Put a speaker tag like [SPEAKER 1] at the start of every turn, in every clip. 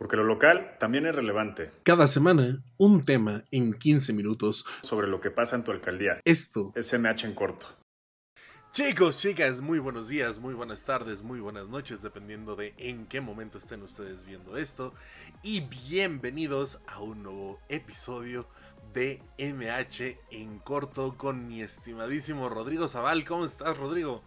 [SPEAKER 1] Porque lo local también es relevante.
[SPEAKER 2] Cada semana, un tema en 15 minutos.
[SPEAKER 1] Sobre lo que pasa en tu alcaldía.
[SPEAKER 2] Esto
[SPEAKER 1] es CMH en corto.
[SPEAKER 2] Chicos, chicas, muy buenos días, muy buenas tardes, muy buenas noches, dependiendo de en qué momento estén ustedes viendo esto. Y bienvenidos a un nuevo episodio de MH en corto con mi estimadísimo Rodrigo Zaval. ¿Cómo estás, Rodrigo?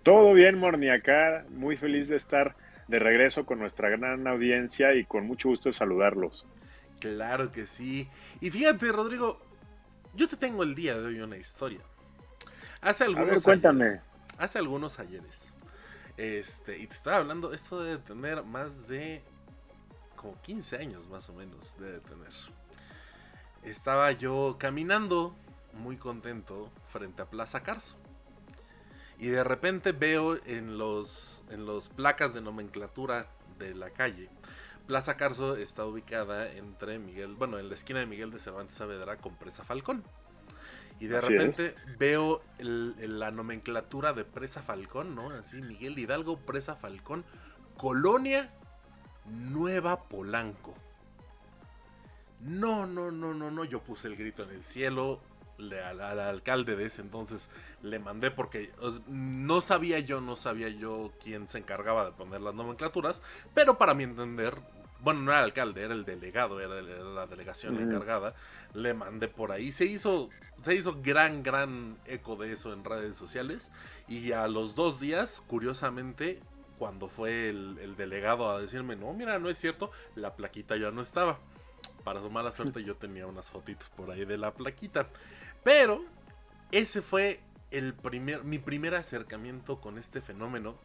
[SPEAKER 3] Todo bien, Morni, acá muy feliz de estar de regreso con nuestra gran audiencia y con mucho gusto de saludarlos.
[SPEAKER 2] Claro que sí. Y fíjate, Rodrigo, yo te tengo el día de hoy una historia. Hace algunos
[SPEAKER 3] cuéntame.
[SPEAKER 2] ayeres, y te estaba hablando, esto de tener más de como 15 años más o menos, de tener. Estaba yo caminando muy contento frente a Plaza Carso. Y de repente veo en los placas de nomenclatura de la calle, Plaza Carso está ubicada entre en la esquina de Miguel de Cervantes Saavedra con Presa Falcón. Y de
[SPEAKER 3] Así
[SPEAKER 2] repente veo la nomenclatura de Presa Falcón, ¿no? Así, Miguel Hidalgo, Presa Falcón, Colonia Nueva Polanco. No, yo puse el grito en el cielo, al alcalde de ese entonces le mandé porque no sabía yo quién se encargaba de poner las nomenclaturas, pero para mi entender, bueno, no era el alcalde, era el delegado, era la delegación encargada, le mandé por ahí, se hizo gran eco de eso en redes sociales, y a los 2 días, curiosamente, cuando fue el delegado a decirme, no, mira, no es cierto, la plaquita ya no estaba. Para su mala suerte yo tenía unas fotitos por ahí de la plaquita. Pero ese fue mi primer acercamiento con este fenómeno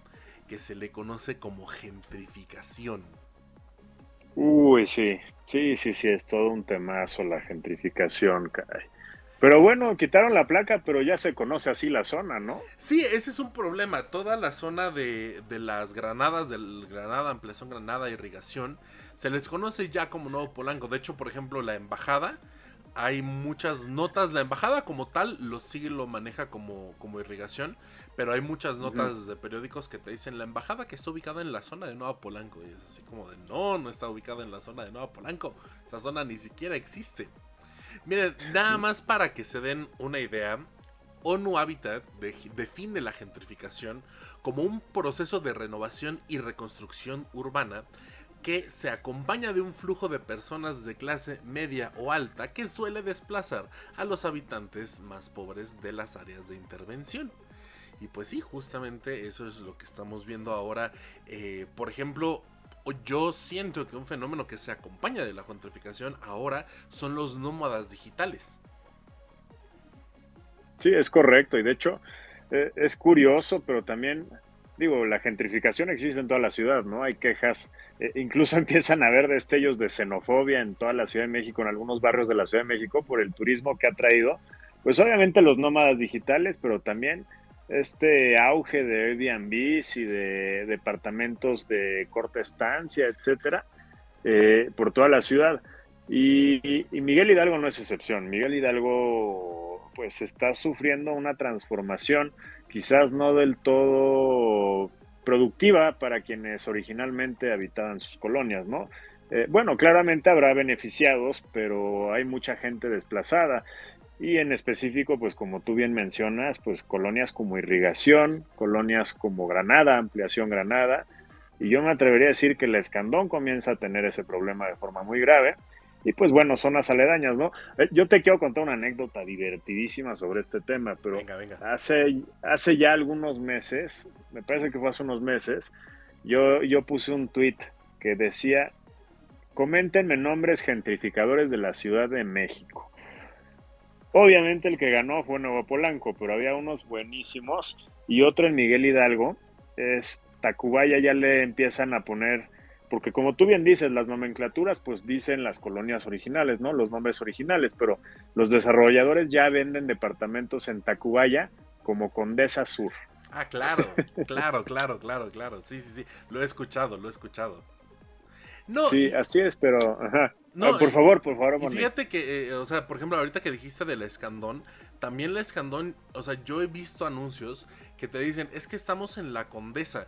[SPEAKER 2] que se le conoce como gentrificación.
[SPEAKER 3] Uy, sí, es todo un temazo la gentrificación, caray. Pero bueno, quitaron la placa, pero ya se conoce así la zona, ¿no?
[SPEAKER 2] Sí, ese es un problema. Toda la zona de las Granadas, del Granada, Ampliación Granada, Irrigación, se les conoce ya como Nuevo Polanco. De hecho, por ejemplo, la embajada, hay muchas notas. La embajada como tal lo maneja como Irrigación, pero hay muchas notas de periódicos que te dicen la embajada que está ubicada en la zona de Nuevo Polanco. Y es así como de, no está ubicada en la zona de Nuevo Polanco. Esa zona ni siquiera existe. Miren, nada más para que se den una idea, ONU Habitat define la gentrificación como un proceso de renovación y reconstrucción urbana que se acompaña de un flujo de personas de clase media o alta que suele desplazar a los habitantes más pobres de las áreas de intervención. Y pues sí, justamente eso es lo que estamos viendo ahora. Por ejemplo, yo siento que un fenómeno que se acompaña de la gentrificación ahora son los nómadas digitales.
[SPEAKER 3] Sí, es correcto. Y de hecho, es curioso, pero también, digo, la gentrificación existe en toda la ciudad, ¿no? Hay quejas, incluso empiezan a haber destellos de xenofobia en toda la Ciudad de México, en algunos barrios de la Ciudad de México, por el turismo que ha traído. Pues obviamente los nómadas digitales, pero también este auge de Airbnbs y de departamentos de corta estancia, etcétera, por toda la ciudad. Y Miguel Hidalgo no es excepción. Miguel Hidalgo pues está sufriendo una transformación quizás no del todo productiva para quienes originalmente habitaban sus colonias, ¿no? Bueno, claramente habrá beneficiados, pero hay mucha gente desplazada. Y en específico, pues como tú bien mencionas, pues colonias como Irrigación, colonias como Granada, Ampliación Granada, y yo me atrevería a decir que el Escandón comienza a tener ese problema de forma muy grave. Y pues bueno, zonas aledañas, ¿no? Yo te quiero contar una anécdota divertidísima sobre este tema, pero
[SPEAKER 2] Venga.
[SPEAKER 3] hace ya algunos meses, me parece que fue hace unos meses, yo puse un tweet que decía, coméntenme nombres gentrificadores de la Ciudad de México. Obviamente el que ganó fue Nuevo Polanco, pero había unos buenísimos y otro en Miguel Hidalgo es Tacubaya. Ya le empiezan a poner, porque como tú bien dices, las nomenclaturas pues dicen las colonias originales, ¿no? Los nombres originales, pero los desarrolladores ya venden departamentos en Tacubaya como Condesa Sur.
[SPEAKER 2] Ah, claro. Sí. Lo he escuchado. No,
[SPEAKER 3] Sí, así es, pero ajá.
[SPEAKER 2] no,
[SPEAKER 3] Por favor,
[SPEAKER 2] y
[SPEAKER 3] Bonnie.
[SPEAKER 2] fíjate que, o sea, por ejemplo, ahorita que dijiste de la Escandón, también la Escandón, o sea, yo he visto anuncios que te dicen, es que estamos en la Condesa.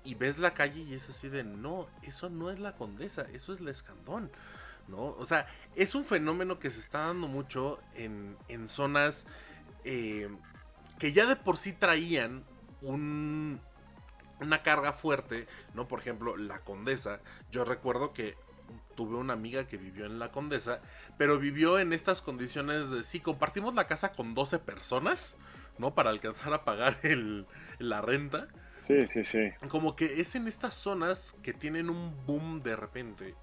[SPEAKER 2] y ves la calle y es así de, no, eso no es la Condesa, eso es la Escandón, ¿no? O sea, es un fenómeno que se está dando mucho en zonas eh, que ya de por sí traían una carga fuerte, ¿no? Por ejemplo, la Condesa. Yo recuerdo que tuve una amiga que vivió en la Condesa, pero vivió en estas condiciones de, sí, compartimos la casa con 12 personas, ¿no? Para alcanzar a pagar la renta.
[SPEAKER 3] Sí, sí, sí.
[SPEAKER 2] Como que es en estas zonas que tienen un boom de repente,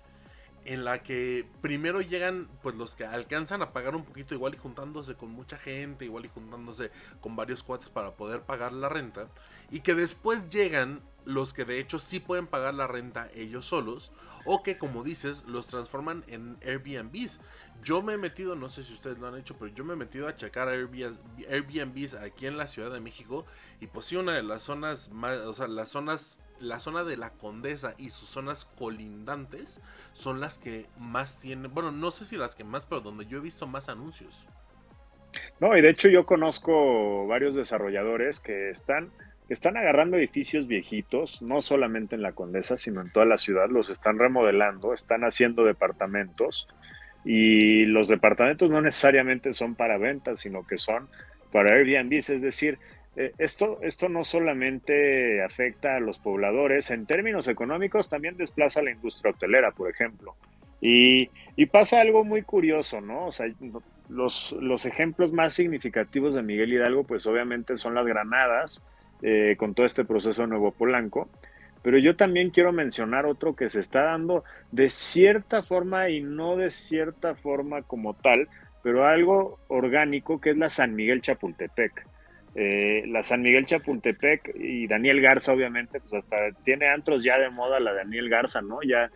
[SPEAKER 2] en la que primero llegan pues los que alcanzan a pagar un poquito, igual y juntándose con mucha gente, igual y juntándose con varios cuates para poder pagar la renta, y que después llegan los que de hecho sí pueden pagar la renta ellos solos, o que como dices los transforman en Airbnbs. Yo me he metido, no sé si ustedes lo han hecho, pero yo me he metido a checar Airbnbs aquí en la Ciudad de México, y pues sí, una de las zonas más, o sea, la zona de la Condesa y sus zonas colindantes son las que más tienen, bueno, no sé si las que más, pero donde yo he visto más anuncios.
[SPEAKER 3] No, y de hecho yo conozco varios desarrolladores que están agarrando edificios viejitos, no solamente en la Condesa, sino en toda la ciudad, los están remodelando, están haciendo departamentos y los departamentos no necesariamente son para ventas, sino que son para Airbnb, es decir, esto no solamente afecta a los pobladores, en términos económicos también desplaza a la industria hotelera, por ejemplo. Y pasa algo muy curioso, ¿no? O sea, los ejemplos más significativos de Miguel Hidalgo, pues obviamente son las Granadas, con todo este proceso de Nuevo Polanco, pero yo también quiero mencionar otro que se está dando de cierta forma y no de cierta forma como tal, pero algo orgánico, que es la San Miguel Chapultepec. La San Miguel Chapultepec y Daniel Garza, obviamente, pues hasta tiene antros ya de moda la Daniel Garza, ¿no? Ya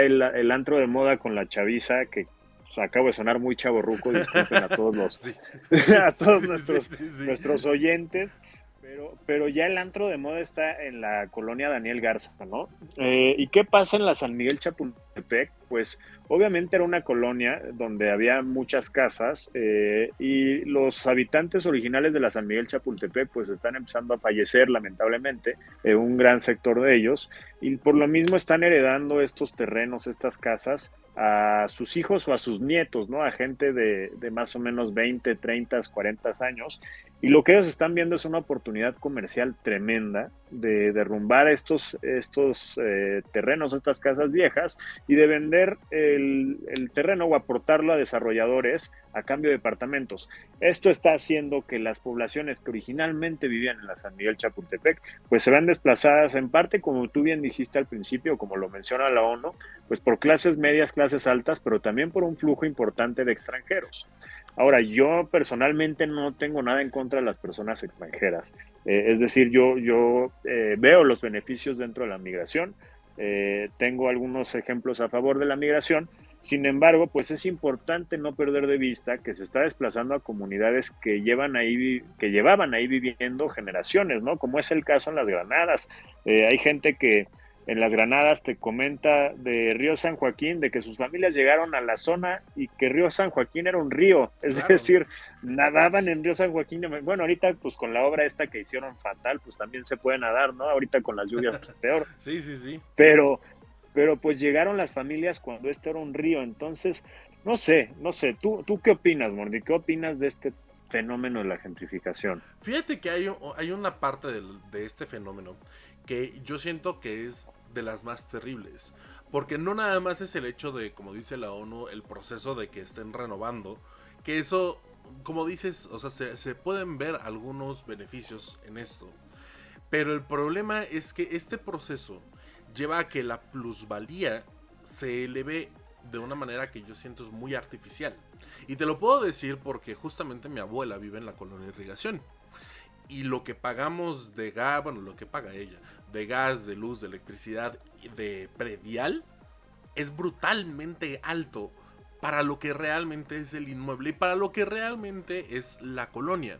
[SPEAKER 3] el antro de moda con la chaviza, que pues, acabo de sonar muy chavorruco, disculpen a todos
[SPEAKER 2] Sí,
[SPEAKER 3] a
[SPEAKER 2] sí,
[SPEAKER 3] todos
[SPEAKER 2] sí, sí, sí, sí.
[SPEAKER 3] nuestros oyentes, pero ya el antro de moda está en la colonia Daniel Garza, ¿no? ¿Y qué pasa en la San Miguel Chapultepec? Pues obviamente era una colonia donde había muchas casas, y los habitantes originales de la San Miguel Chapultepec pues están empezando a fallecer lamentablemente, un gran sector de ellos, y por lo mismo están heredando estos terrenos, estas casas, a sus hijos o a sus nietos, ¿no? A gente de más o menos 20, 30, 40 años, y lo que ellos están viendo es una oportunidad comercial tremenda de derrumbar estos terrenos, estas casas viejas, y de vender el terreno o aportarlo a desarrolladores a cambio de departamentos. Esto está haciendo que las poblaciones que originalmente vivían en la San Miguel Chapultepec, pues se vean desplazadas en parte, como tú bien dijiste al principio, como lo menciona la ONU, pues por clases medias, clases altas, pero también por un flujo importante de extranjeros. Ahora, yo personalmente no tengo nada en contra de las personas extranjeras. Es decir, yo veo los beneficios dentro de la migración, tengo algunos ejemplos a favor de la migración. Sin embargo, pues es importante no perder de vista que se está desplazando a comunidades que llevaban ahí viviendo generaciones, ¿no? Como es el caso en las Granadas. Hay gente que en las Granadas te comenta de Río San Joaquín, de que sus familias llegaron a la zona y que Río San Joaquín era un río, es
[SPEAKER 2] Claro.
[SPEAKER 3] decir, nadaban en Río San Joaquín. Bueno, ahorita pues con la obra esta que hicieron fatal, pues también se puede nadar, ¿no? Ahorita con las lluvias pues peor,
[SPEAKER 2] Sí, sí, sí.
[SPEAKER 3] pero, pero pues llegaron las familias cuando este era un río. Entonces, no sé, ¿tú qué opinas, Mordi? ¿Qué opinas de este fenómeno de la gentrificación?
[SPEAKER 2] Fíjate que hay una parte de este fenómeno que yo siento que es de las más terribles. Porque no nada más es el hecho de, como dice la ONU, el proceso de que estén renovando, que eso, como dices, o sea, se pueden ver algunos beneficios en esto. Pero el problema es que este proceso lleva a que la plusvalía se eleve de una manera que yo siento es muy artificial. Y te lo puedo decir porque justamente mi abuela vive en la colonia de Irrigación. Y lo que pagamos de gas, bueno, lo que paga ella, de gas, de luz, de electricidad, de predial, es brutalmente alto para lo que realmente es el inmueble y para lo que realmente es la colonia.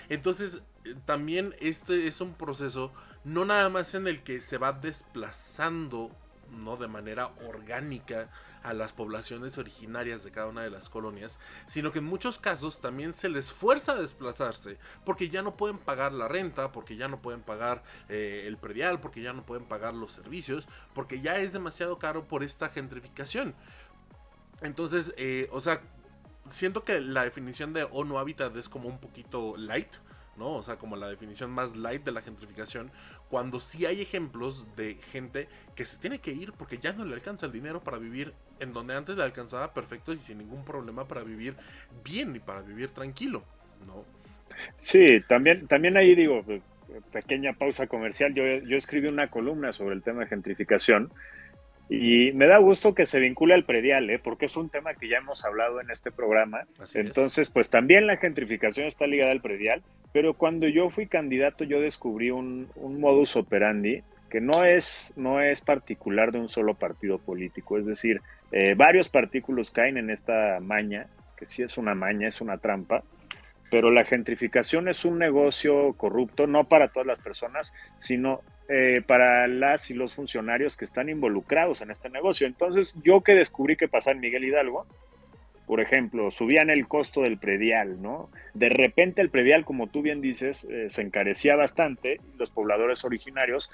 [SPEAKER 2] Entonces, también este es un proceso no nada más en el que se va desplazando ¿no? De manera orgánica a las poblaciones originarias de cada una de las colonias, sino que en muchos casos también se les fuerza a desplazarse porque ya no pueden pagar la renta, porque ya no pueden pagar el predial, porque ya no pueden pagar los servicios, porque ya es demasiado caro por esta gentrificación. Entonces, o sea, siento que la definición de ONU Habitat es como un poquito light, ¿no? O sea, como la definición más light de la gentrificación, cuando sí hay ejemplos de gente que se tiene que ir porque ya no le alcanza el dinero para vivir en donde antes le alcanzaba perfecto y sin ningún problema para vivir bien y para vivir tranquilo, ¿no?
[SPEAKER 3] Sí, también ahí digo, pequeña pausa comercial, yo escribí una columna sobre el tema de gentrificación. Y me da gusto que se vincule al predial, ¿eh? Porque es un tema que ya hemos hablado en este programa.
[SPEAKER 2] Así es.
[SPEAKER 3] Entonces, pues también la gentrificación está ligada al predial, pero cuando yo fui candidato yo descubrí un modus operandi que no es particular de un solo partido político. Es decir, varios partículos caen en esta maña, que sí es una maña, es una trampa, pero la gentrificación es un negocio corrupto, no para todas las personas, sino para las y los funcionarios que están involucrados en este negocio. Entonces, yo que descubrí que pasaba en Miguel Hidalgo, por ejemplo, subían el costo del predial, ¿no? De repente el predial, como tú bien dices, se encarecía bastante, y los pobladores originarios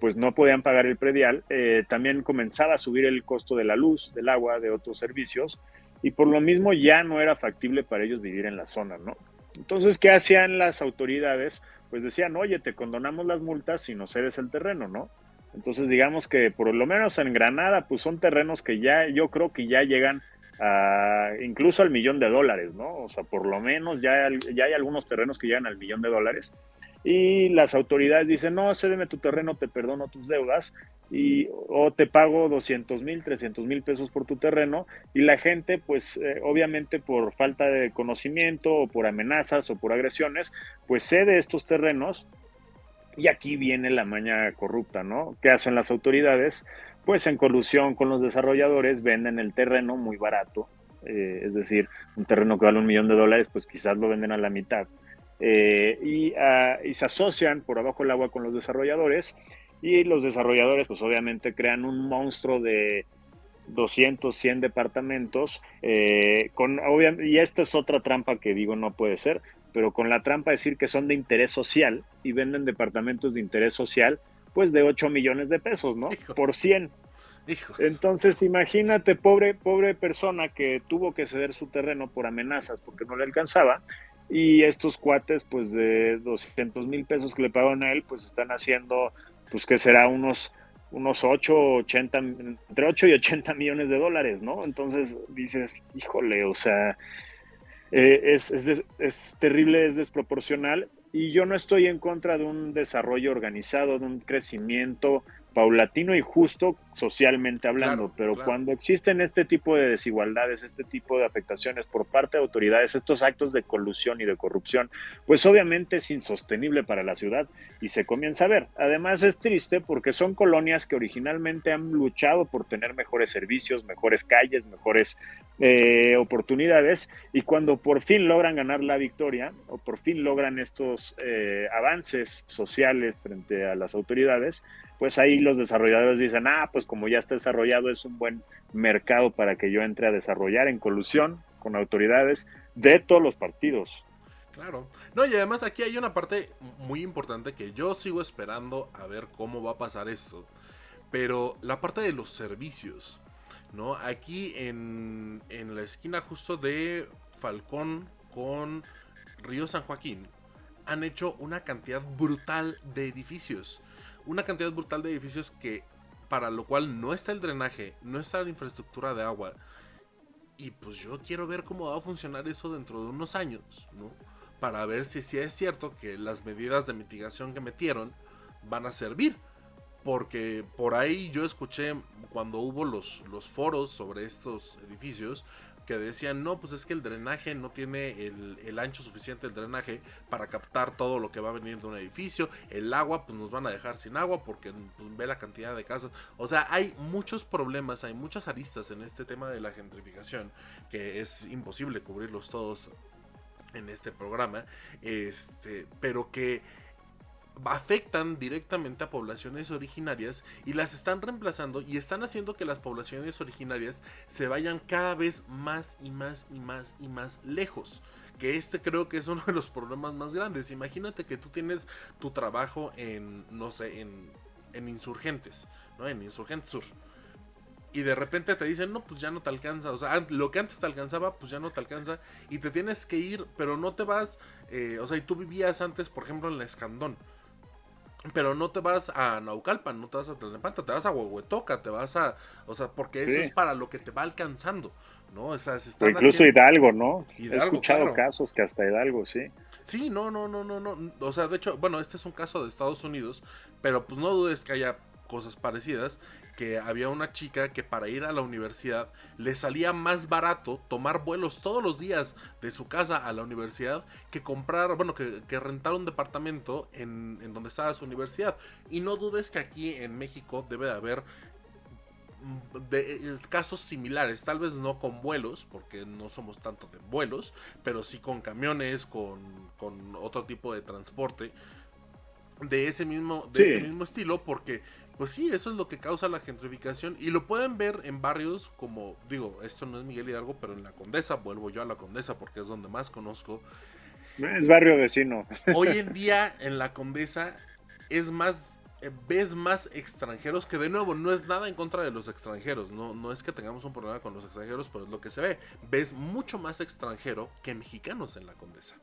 [SPEAKER 3] pues no podían pagar el predial, también comenzaba a subir el costo de la luz, del agua, de otros servicios, y por lo mismo ya no era factible para ellos vivir en la zona, ¿no? Entonces, ¿qué hacían las autoridades? Pues decían, oye, te condonamos las multas si no cedes el terreno, ¿no? Entonces, digamos que por lo menos en Granada, pues son terrenos que ya, yo creo que ya llegan a, incluso al $1,000,000, ¿no? O sea, por lo menos ya hay algunos terrenos que llegan al $1,000,000 y las autoridades dicen, no, cédeme tu terreno, te perdono tus deudas o te pago 200,000, 300,000 pesos por tu terreno y la gente, pues obviamente por falta de conocimiento o por amenazas o por agresiones, pues cede estos terrenos y aquí viene la maña corrupta, ¿no? ¿Qué hacen las autoridades? Pues en colusión con los desarrolladores venden el terreno muy barato, es decir, un terreno que vale $1,000,000, pues quizás lo venden a la mitad. Y se asocian por abajo del agua con los desarrolladores y los desarrolladores pues obviamente crean un monstruo de 200, 100 departamentos, y esta es otra trampa que digo no puede ser, pero con la trampa de decir que son de interés social y venden departamentos de interés social, pues de 8 millones de pesos, ¿no?
[SPEAKER 2] Hijos,
[SPEAKER 3] Por 100.
[SPEAKER 2] hijos.
[SPEAKER 3] Entonces, imagínate, pobre persona que tuvo que ceder su terreno por amenazas porque no le alcanzaba, y estos cuates, pues de 200,000 pesos que le pagaron a él, pues están haciendo, pues que será unos 8, 80, entre 8 y 80 millones de dólares, ¿no? Entonces dices, híjole, o sea, es terrible, es desproporcional, y yo no estoy en contra de un desarrollo organizado, de un crecimiento paulatino y justo socialmente
[SPEAKER 2] Claro,
[SPEAKER 3] hablando, pero
[SPEAKER 2] claro.
[SPEAKER 3] cuando existen este tipo de desigualdades, este tipo de afectaciones por parte de autoridades, estos actos de colusión y de corrupción, pues obviamente es insostenible para la ciudad y se comienza a ver. Además es triste porque son colonias que originalmente han luchado por tener mejores servicios, mejores calles, mejores oportunidades, y cuando por fin logran ganar la victoria o por fin logran estos avances sociales frente a las autoridades, pues ahí los desarrolladores dicen, pues como ya está desarrollado es un buen mercado para que yo entre a desarrollar en colusión con autoridades de todos los partidos.
[SPEAKER 2] Claro. No, y además aquí hay una parte muy importante que yo sigo esperando a ver cómo va a pasar esto. Pero la parte de los servicios, ¿no? Aquí en la esquina justo de Falcón con Río San Joaquín, han hecho una cantidad brutal de edificios. Una cantidad brutal de edificios que para lo cual no está el drenaje, no está la infraestructura de agua. Y pues yo quiero ver cómo va a funcionar eso dentro de unos años, ¿no? Para ver si es cierto que las medidas de mitigación que metieron van a servir. Porque por ahí yo escuché cuando hubo los foros sobre estos edificios que decían, no, pues es que el drenaje no tiene el ancho suficiente del drenaje para captar todo lo que va a venir de un edificio. El agua, pues nos van a dejar sin agua porque pues, ve la cantidad de casas. O sea, hay muchos problemas, hay muchas aristas en este tema de la gentrificación que es imposible cubrirlos todos en este programa. Pero que afectan directamente a poblaciones originarias y las están reemplazando y están haciendo que las poblaciones originarias se vayan cada vez más y más y más y más lejos. Que creo que es uno de los problemas más grandes. Imagínate que tú tienes tu trabajo en, no sé, en Insurgentes, ¿no? En Insurgentes Sur. Y de repente te dicen, no, pues ya no te alcanza. O sea, lo que antes te alcanzaba, pues ya no te alcanza. Y te tienes que ir, pero no te vas. O sea, y tú vivías antes, por ejemplo, en la Escandón. Pero no te vas a Naucalpan, no te vas a Tlalnepantla, te vas a Huehuetoca, te vas a... O sea, porque eso es
[SPEAKER 3] Sí.
[SPEAKER 2] para lo que te va alcanzando, ¿no? O sea, se
[SPEAKER 3] O
[SPEAKER 2] están
[SPEAKER 3] incluso
[SPEAKER 2] haciendo...
[SPEAKER 3] Hidalgo, ¿no? He
[SPEAKER 2] Hidalgo,
[SPEAKER 3] escuchado
[SPEAKER 2] claro.
[SPEAKER 3] casos que hasta Hidalgo, sí.
[SPEAKER 2] Sí, no. O sea, de hecho, bueno, este es un caso de Estados Unidos, pero pues no dudes que haya cosas parecidas, que había una chica que para ir a la universidad le salía más barato tomar vuelos todos los días de su casa a la universidad que comprar, bueno, que rentar un departamento en donde estaba su universidad. Y no dudes que aquí en México debe de haber casos similares, tal vez no con vuelos, porque no somos tanto de vuelos, pero sí con camiones, con otro tipo de transporte de ese
[SPEAKER 3] Sí,
[SPEAKER 2] mismo estilo, porque pues sí, eso es lo que causa la gentrificación y lo pueden ver en barrios como, digo, esto no es Miguel Hidalgo, pero en la Condesa, vuelvo yo a la Condesa porque es donde más conozco.
[SPEAKER 3] es barrio vecino.
[SPEAKER 2] Hoy en día en la Condesa es más, ves más extranjeros, que de nuevo no es nada en contra de los extranjeros, no es que tengamos un problema con los extranjeros, pero es lo que se ve. Ves mucho más extranjero que mexicanos en la Condesa,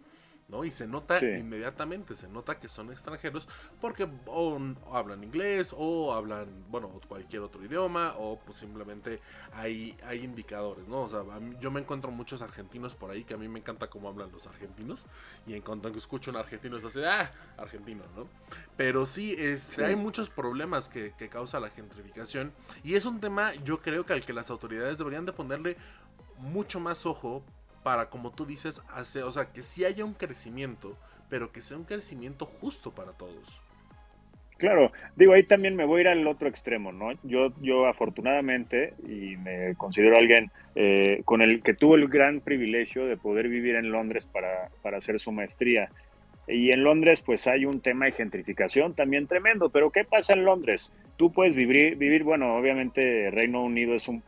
[SPEAKER 2] ¿no? Y se nota
[SPEAKER 3] Sí,
[SPEAKER 2] inmediatamente, se nota que son extranjeros porque o hablan inglés o hablan, bueno, cualquier otro idioma o pues simplemente hay indicadores, ¿no? O sea, yo me encuentro muchos argentinos por ahí que a mí me encanta cómo hablan los argentinos y en cuanto escucho un argentino es así, argentino, ¿no? Pero sí, hay
[SPEAKER 3] sí.
[SPEAKER 2] muchos problemas que causa la gentrificación y es un tema yo creo que al que las autoridades deberían de ponerle mucho más ojo para, como tú dices, hacer, o sea, que sí haya un crecimiento, pero que sea un crecimiento justo para todos.
[SPEAKER 3] Claro, digo, ahí también me voy a ir al otro extremo, ¿no? Yo afortunadamente, y me considero alguien con el que tuvo el gran privilegio de poder vivir en Londres para hacer su maestría. Y en Londres, pues hay un tema de gentrificación también tremendo. Pero ¿qué pasa en Londres? Tú puedes vivir bueno, obviamente Reino Unido es un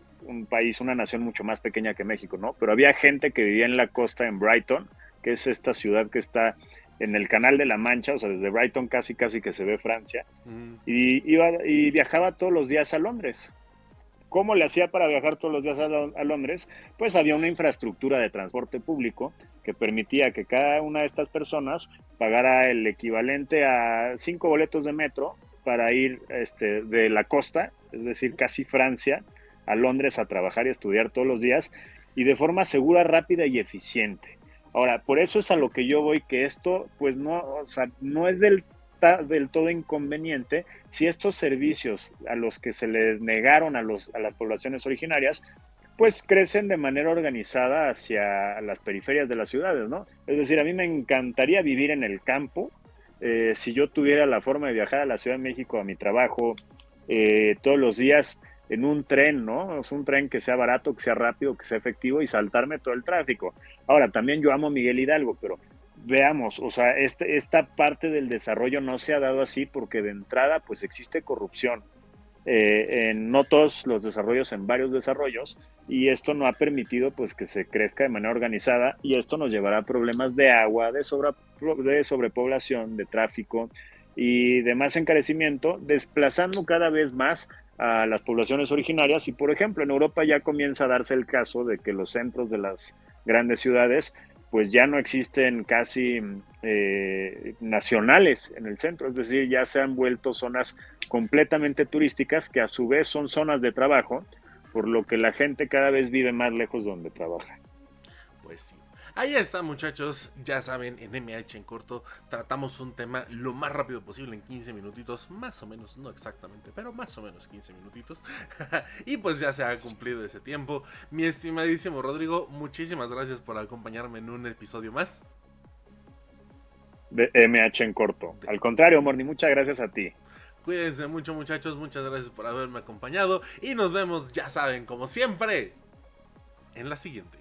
[SPEAKER 3] país, una nación mucho más pequeña que México, ¿no? Pero había gente que vivía en la costa en Brighton, que es esta ciudad que está en el Canal de la Mancha, o sea, desde Brighton casi casi que se ve Francia,
[SPEAKER 2] Mm,
[SPEAKER 3] y viajaba todos los días a Londres. ¿Cómo le hacía para viajar todos los días a Londres? Pues había una infraestructura de transporte público que permitía que cada una de estas personas pagara el equivalente a 5 boletos de metro para ir de la costa, es decir, casi Francia, a Londres a trabajar y estudiar todos los días y de forma segura, rápida y eficiente. Ahora, por eso es a lo que yo voy, que esto, pues no, o sea, no es del todo inconveniente si estos servicios a los que se les negaron a las poblaciones originarias, pues crecen de manera organizada hacia las periferias de las ciudades, ¿no? Es decir, a mí me encantaría vivir en el campo, si yo tuviera la forma de viajar a la Ciudad de México a mi trabajo todos los días en un tren, ¿no? Es un tren que sea barato, que sea rápido, que sea efectivo y saltarme todo el tráfico. Ahora, también yo amo Miguel Hidalgo, pero veamos, o sea, esta parte del desarrollo no se ha dado así porque de entrada pues existe corrupción en no todos los desarrollos, en varios desarrollos, y esto no ha permitido pues que se crezca de manera organizada y esto nos llevará a problemas de agua, de sobrepoblación, de tráfico y de más encarecimiento, desplazando cada vez más a las poblaciones originarias y por ejemplo en Europa ya comienza a darse el caso de que los centros de las grandes ciudades pues ya no existen casi nacionales en el centro, es decir, ya se han vuelto zonas completamente turísticas que a su vez son zonas de trabajo, por lo que la gente cada vez vive más lejos de donde trabaja.
[SPEAKER 2] pues sí. Ahí está, muchachos. Ya saben, en MH en corto tratamos un tema lo más rápido posible en 15 minutitos, más o menos, no exactamente, pero más o menos 15 minutitos. Y pues ya se ha cumplido ese tiempo. Mi estimadísimo Rodrigo, muchísimas gracias por acompañarme en un episodio más.
[SPEAKER 3] De MH en corto. Al contrario, Morni, muchas gracias a ti.
[SPEAKER 2] Cuídense mucho, muchachos. Muchas gracias por haberme acompañado. Y nos vemos, ya saben, como siempre, en la siguiente.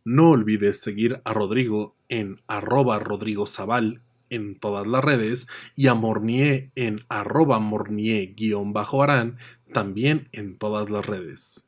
[SPEAKER 2] No olvides seguir a Rodrigo en @RodrigoZabal en todas las redes y a Mornier en @Mornier_Arán también en todas las redes.